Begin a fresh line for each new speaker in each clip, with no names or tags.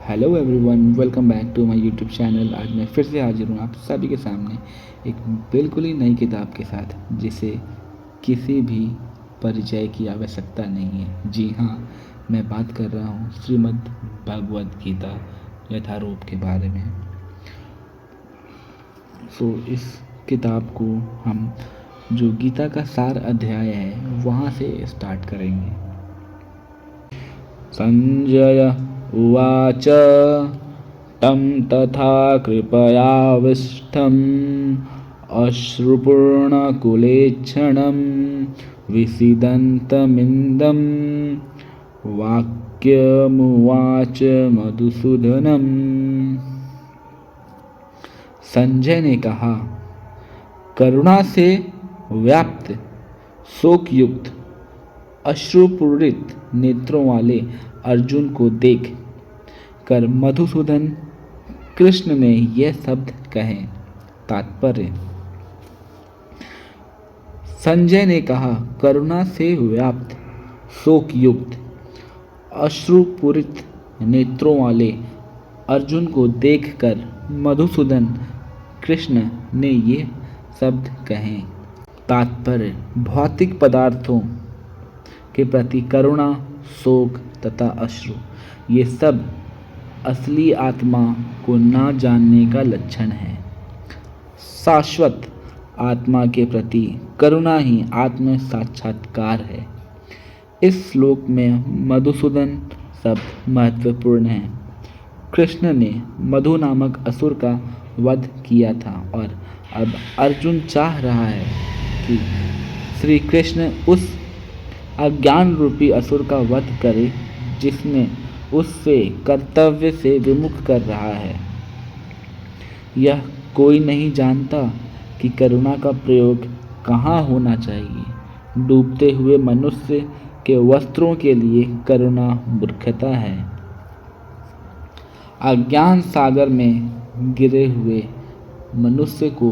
Hello everyone, welcome back to my YouTube channel. आज मैं फिर से हाजिर हूँ आप सभी के सामने एक बिल्कुल ही नई किताब के साथ, जिसे किसी भी परिचय की आवश्यकता नहीं है। जी हाँ, मैं बात कर रहा हूँ श्रीमद् भगवद गीता यथारूप के बारे में। इस किताब को हम जो गीता का सार अध्याय है वहाँ से स्टार्ट करेंगे। संजय उवाच तं तथा कृपयाविष्टम् अश्रुपूर्णकुलेक्षणं विसीदन्तमिन्दं वाक्यमुवाच मधुसूदनम्। संजय ने कहा, करुणा से व्याप्त, शोकयुक्त, अश्रुपूरित नेत्रों वाले अर्जुन को देख कर मधुसूदन कृष्ण ने यह शब्द कहे। तात्पर्य: संजय ने कहा, करुणा से व्याप्त, शोकयुक्त, अश्रुपूरित नेत्रों वाले अर्जुन को देखकर मधुसूदन कृष्ण ने ये शब्द कहे। तात्पर्य: भौतिक पदार्थों के प्रति करुणा, शोक तथा अश्रु, ये सब असली आत्मा को ना जानने का लक्षण है। शाश्वत आत्मा के प्रति करुणा ही आत्म साक्षात्कार है। इस श्लोक में मधुसूदन शब्द महत्वपूर्ण है। कृष्ण ने मधु नामक असुर का वध किया था और अब अर्जुन चाह रहा है कि श्री कृष्ण उस अज्ञान रूपी असुर का वध करे जिसने उससे कर्तव्य से विमुख कर रहा है। यह कोई नहीं जानता कि करुणा का प्रयोग कहाँ होना चाहिए। डूबते हुए मनुष्य के वस्त्रों के लिए करुणा मूर्खता है। अज्ञान सागर में गिरे हुए मनुष्य को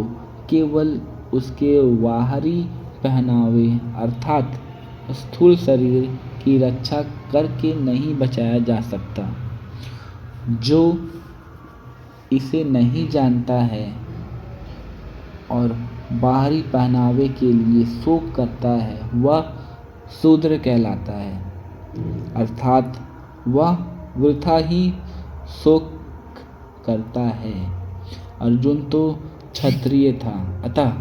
केवल उसके बाहरी पहनावे अर्थात स्थूल शरीर की रक्षा करके नहीं बचाया जा सकता। जो इसे नहीं जानता है और बाहरी पहनावे के लिए शोक करता है, वह शूद्र कहलाता है, अर्थात वह वृथा ही शोक करता है। अर्जुन तो क्षत्रिय था, अतः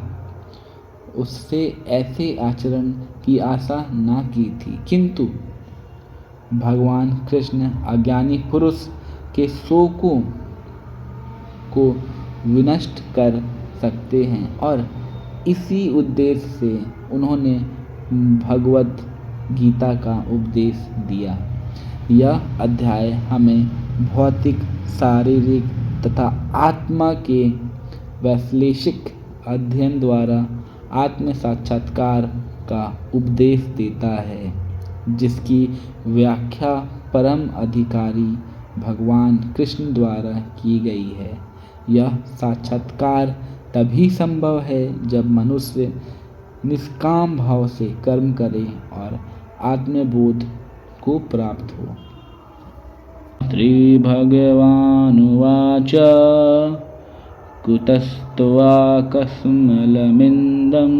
उससे ऐसे आचरण की आशा ना की थी, किंतु भगवान कृष्ण अज्ञानी पुरुष के शोकों को विनष्ट कर सकते हैं और इसी उद्देश्य से उन्होंने भगवद गीता का उपदेश दिया। यह अध्याय हमें भौतिक, शारीरिक तथा आत्मा के वैश्लेषिक अध्ययन द्वारा आत्म साक्षात्कार का उपदेश देता है, जिसकी व्याख्या परम अधिकारी भगवान कृष्ण द्वारा की गई है। यह साक्षात्कार तभी संभव है जब मनुष्य निष्काम भाव से कर्म करे और आत्मबोध को प्राप्त हो। श्री भगवानुवाच कुतस्त्वा कस्मलमिन्दं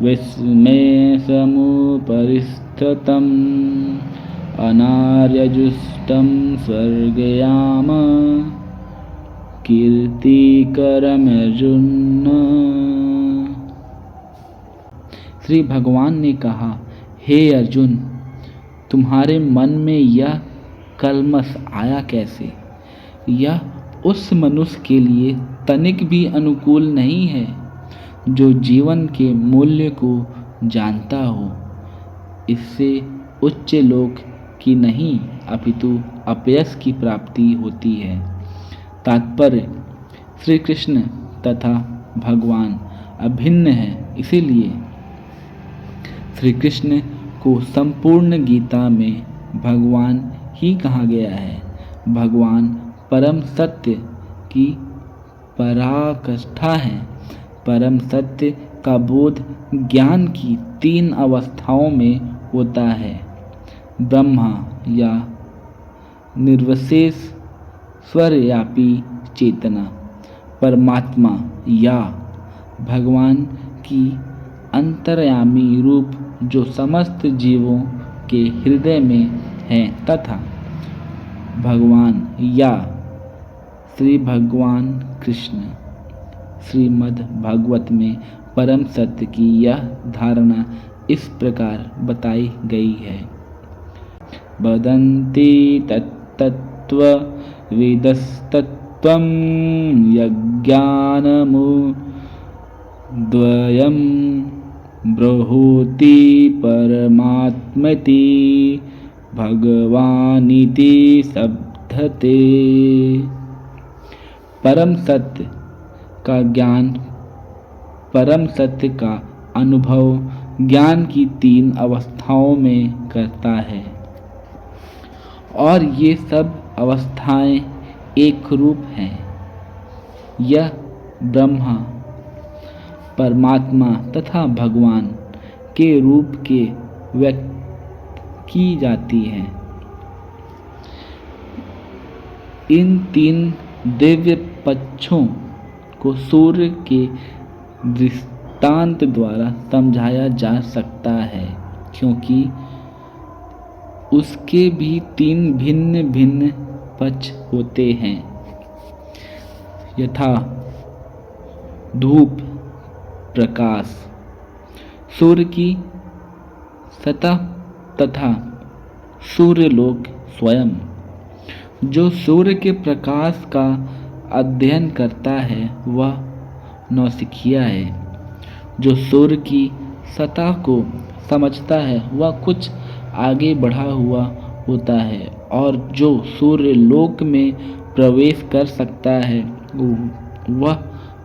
विस्मये समुपरिस्थितम् अनार्यजुष्टं स्वर्गयाम कीर्तिकरमर्जुन। श्री भगवान ने कहा, हे अर्जुन, तुम्हारे मन में यह कलमश आया कैसे? यह उस मनुष्य के लिए तनिक भी अनुकूल नहीं है जो जीवन के मूल्य को जानता हो। इससे उच्च लोक की नहीं अपितु अपयश की प्राप्ति होती है। तात्पर्य: श्री कृष्ण तथा भगवान अभिन्न है, इसीलिए श्री कृष्ण को संपूर्ण गीता में भगवान ही कहा गया है। भगवान परम सत्य की पराकाष्ठा है। परम सत्य का बोध ज्ञान की 3 अवस्थाओं में होता है: ब्रह्मा या निर्विशेष स्वरव्यापी चेतना परमात्मा या भगवान की अंतर्यामी रूप जो समस्त जीवों के हृदय में है तथा भगवान या श्री भगवान कृष्ण श्रीमद् भागवत में परम सत्य की यह धारणा इस प्रकार बताई गई है। वदन्ति तत्तत्त्व वेदस्तत्त्वं यज्ञानमुद्वयं ब्रूहि परमात्मेति भगवानिति शब्दते। परम सत्य का ज्ञान, परम सत्य का अनुभव ज्ञान की 3 अवस्थाओं में करता है और ये सब अवस्थाएं एक रूप हैं। यह ब्रह्मा परमात्मा तथा भगवान के रूप के व्यक्त की जाती हैं। इन 3 दिव्य पक्षों को सूर्य के दृष्टांत द्वारा समझाया जा सकता है क्योंकि उसके भी 3 भिन्न भिन्न पक्ष होते हैं यथा धूप प्रकाश, सूर्य की सतह तथा सूर्यलोक स्वयं। जो सूर्य के प्रकाश का अध्ययन करता है वह नौसिखिया है। जो सूर्य की सतह को समझता है वह कुछ आगे बढ़ा हुआ होता है और जो सूर्य लोक में प्रवेश कर सकता है वह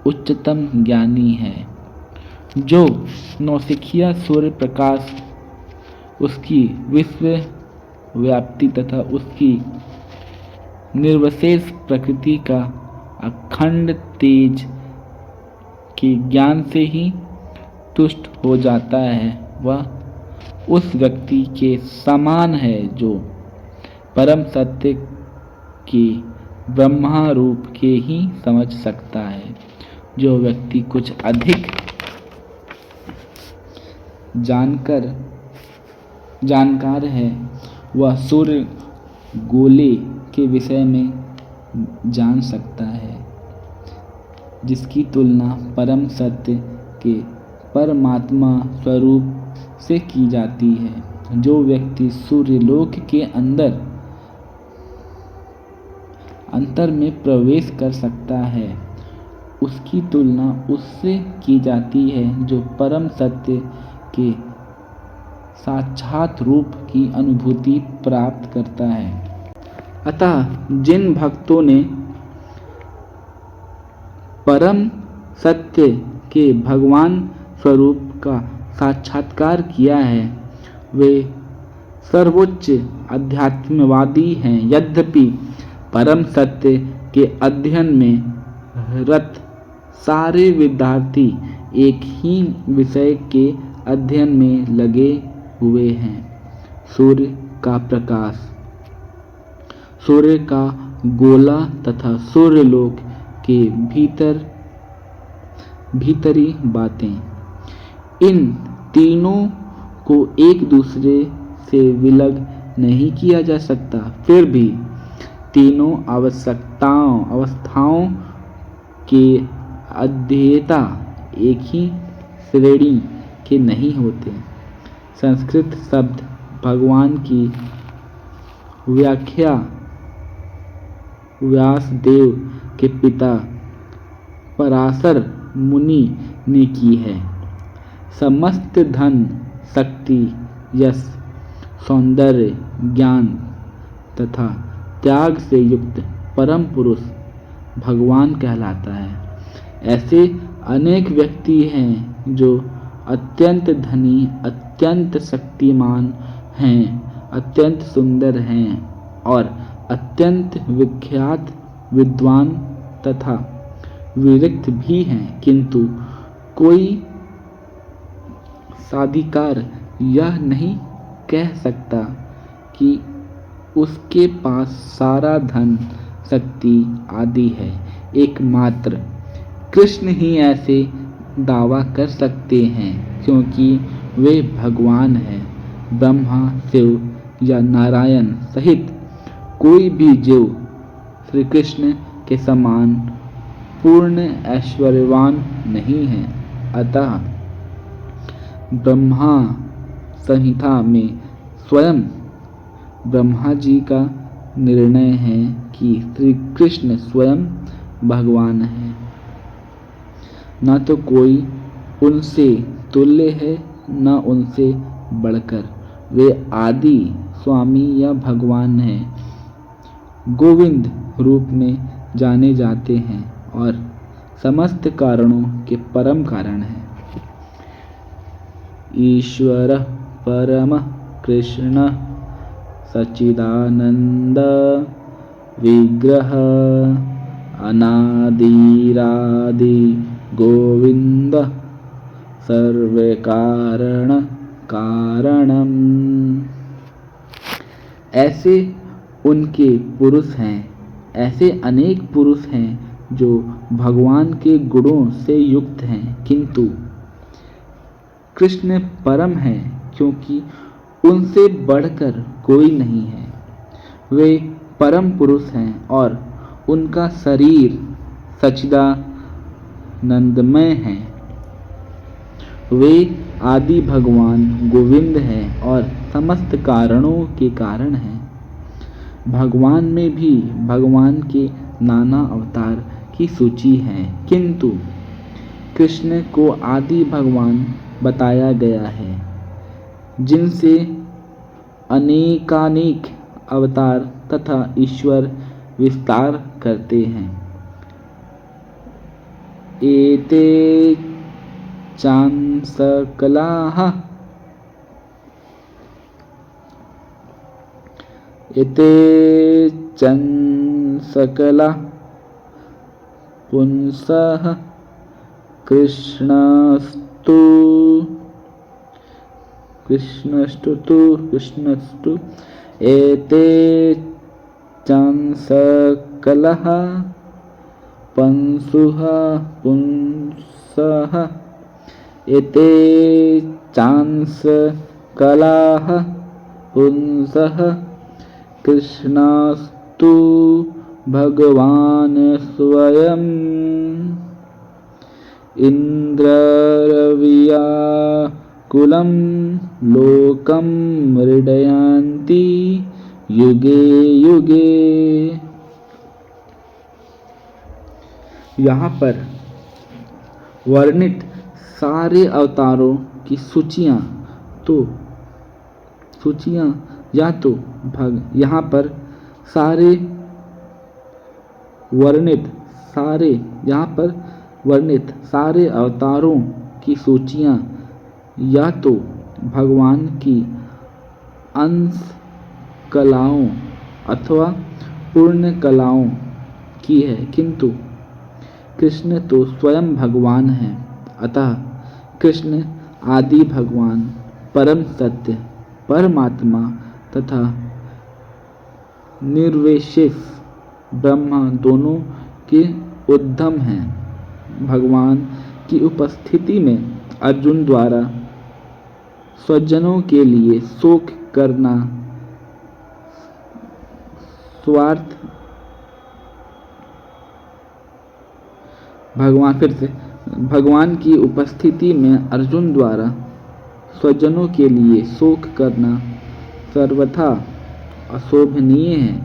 उच्चतम ज्ञानी है। जो नौसिखिया सूर्य प्रकाश, उसकी विश्व व्याप्ति तथा उसकी निर्विशेष प्रकृति का अखंड तेज के ज्ञान से ही तुष्ट हो जाता है, वह उस व्यक्ति के समान है जो परम सत्य के ब्रह्मा रूप के ही समझ सकता है। जो व्यक्ति कुछ अधिक जानकार है वह सूर्य गोले के विषय में जान सकता है जिसकी तुलना परम सत्य के परमात्मा स्वरूप से की जाती है। जो व्यक्ति सूर्यलोक के अंतर में प्रवेश कर सकता है उसकी तुलना उससे की जाती है जो परम सत्य के साक्षात रूप की अनुभूति प्राप्त करता है। अतः जिन भक्तों ने परम सत्य के भगवान स्वरूप का साक्षात्कार किया है वे सर्वोच्च अध्यात्मवादी हैं। यद्यपि परम सत्य के अध्ययन में रत सारे विद्यार्थी एक ही विषय के अध्ययन में लगे हुए हैं। सूर्य का प्रकाश, सूर्य का गोला तथा सूर्यलोक के भीतरी बातें, इन तीनों को एक दूसरे से विलग नहीं किया जा सकता। फिर भी तीनों अवस्थाओं के अध्येता एक ही श्रेणी के नहीं होते। संस्कृत शब्द भगवान की व्याख्या व्यासदेव के पिता पराशर मुनि ने की है। समस्त धन, शक्ति, यश, सौंदर्य, ज्ञान तथा त्याग से युक्त परम पुरुष भगवान कहलाता है। ऐसे अनेक व्यक्ति हैं जो अत्यंत धनी, अत्यंत शक्तिमान हैं, अत्यंत सुंदर हैं और अत्यंत विख्यात विद्वान तथा विरक्त भी हैं, किंतु कोई साधिकार यह नहीं कह सकता कि उसके पास सारा धन शक्ति आदि है। एकमात्र कृष्ण ही ऐसे दावा कर सकते हैं, क्योंकि वे भगवान हैं। ब्रह्मा, शिव या नारायण सहित कोई भी जीव श्री कृष्ण के समान पूर्ण ऐश्वर्यवान नहीं है। अतः ब्रह्मा संहिता में स्वयं ब्रह्मा जी का निर्णय है कि श्री कृष्ण स्वयं भगवान है, न तो कोई उनसे तुल्य है न उनसे बढ़कर। वे आदि स्वामी या भगवान हैं, गोविंद रूप में जाने जाते हैं और समस्त कारणों के परम कारण हैं। ईश्वर परम कृष्ण सच्चिदानंद विग्रह अनादिरादि गोविंद सर्व कारण कारणम। ऐसे उनके पुरुष हैं, ऐसे अनेक पुरुष हैं जो भगवान के गुणों से युक्त हैं, किंतु कृष्ण परम है, क्योंकि उनसे बढ़कर कोई नहीं है। वे परम पुरुष हैं और उनका शरीर सच्चिदानंदमय है। वे आदि भगवान गोविंद हैं और समस्त कारणों के कारण हैं। भगवान में भी भगवान के नाना अवतार की सूची है, किंतु कृष्ण को आदि भगवान बताया गया है, जिनसे अनेकानेक अवतार तथा ईश्वर विस्तार करते हैं। एते चांसकलाः एते चंसकला पुंसः कृष्णस्तु एते चांसकलः पुंसः एते चांसकलाः पुंसः कृष्णस्तु भगवान स्वयं इंद्ररव्याकुलं लोकं मृडयन्ति युगे युगे। यहाँ पर वर्णित सारे अवतारों की यहाँ पर वर्णित सारे अवतारों की सूचियाँ या तो भगवान की अंश कलाओं अथवा पूर्ण कलाओं की है, किंतु कृष्ण तो स्वयं भगवान है। अतः कृष्ण आदि भगवान, परम सत्य परमात्मा तथा निर्विशेष ब्रह्मा दोनों के उद्गम हैं। भगवान की उपस्थिति में अर्जुन द्वारा स्वजनों के लिए शोक करना स्वार्थ भगवान की उपस्थिति में अर्जुन द्वारा स्वजनों के लिए शोक करना सर्वथा अशोभनीय है।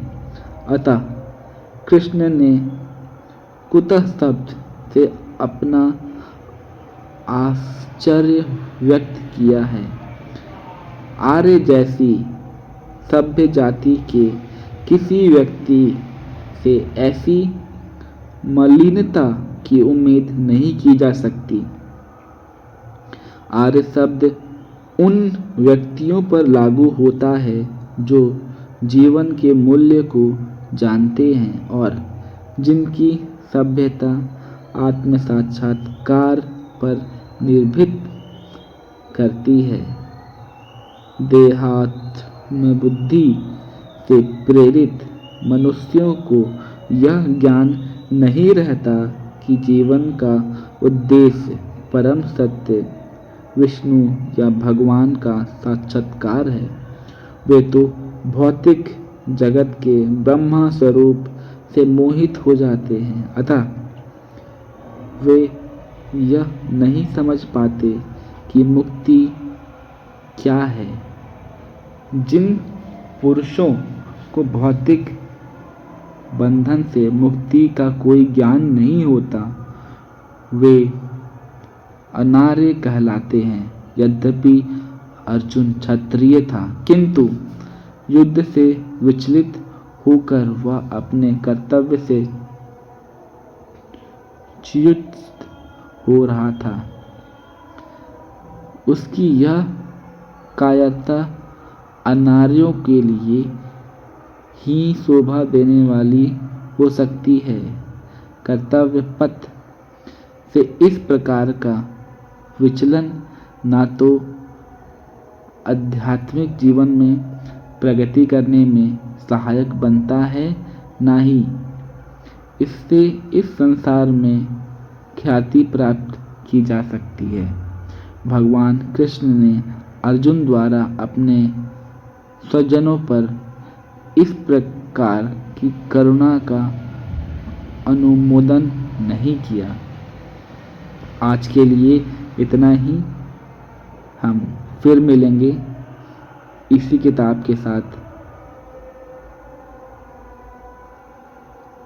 अतः कृष्ण ने कुतः शब्द से अपना आश्चर्य व्यक्त किया है। आर्य जैसी सभ्य जाति के किसी व्यक्ति से ऐसी मलिनता की उम्मीद नहीं की जा सकती। आर्य शब्द उन व्यक्तियों पर लागू होता है जो जीवन के मूल्य को जानते हैं और जिनकी सभ्यता आत्म साक्षात्कार पर निर्भर करती है। देहात्म बुद्धि से प्रेरित मनुष्यों को यह ज्ञान नहीं रहता कि जीवन का उद्देश्य परम सत्य विष्णु या भगवान का साक्षात्कार है। वे तो भौतिक जगत के ब्रह्मा स्वरूप से मोहित हो जाते हैं। अतः वे यह नहीं समझ पाते कि मुक्ति क्या है। जिन पुरुषों को भौतिक बंधन से मुक्ति का कोई ज्ञान नहीं होता, वे अनार्य कहलाते हैं। यद्यपि अर्जुन क्षत्रिय था, किंतु युद्ध से विचलित होकर वह अपने कर्तव्य से च्युत हो रहा था। उसकी यह कायरता अनार्यों के लिए ही शोभा देने वाली हो सकती है। कर्तव्य पथ से इस प्रकार का विचलन ना तो आध्यात्मिक जीवन में प्रगति करने में सहायक बनता है, ना ही इससे इस संसार में ख्याति प्राप्त की जा सकती है। भगवान कृष्ण ने अर्जुन द्वारा अपने स्वजनों पर इस प्रकार की करुणा का अनुमोदन नहीं किया। आज के लिए इतना ही। हम फिर मिलेंगे इसी किताब के साथ।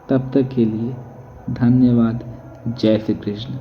तब तक के लिए धन्यवाद। जय श्री कृष्ण।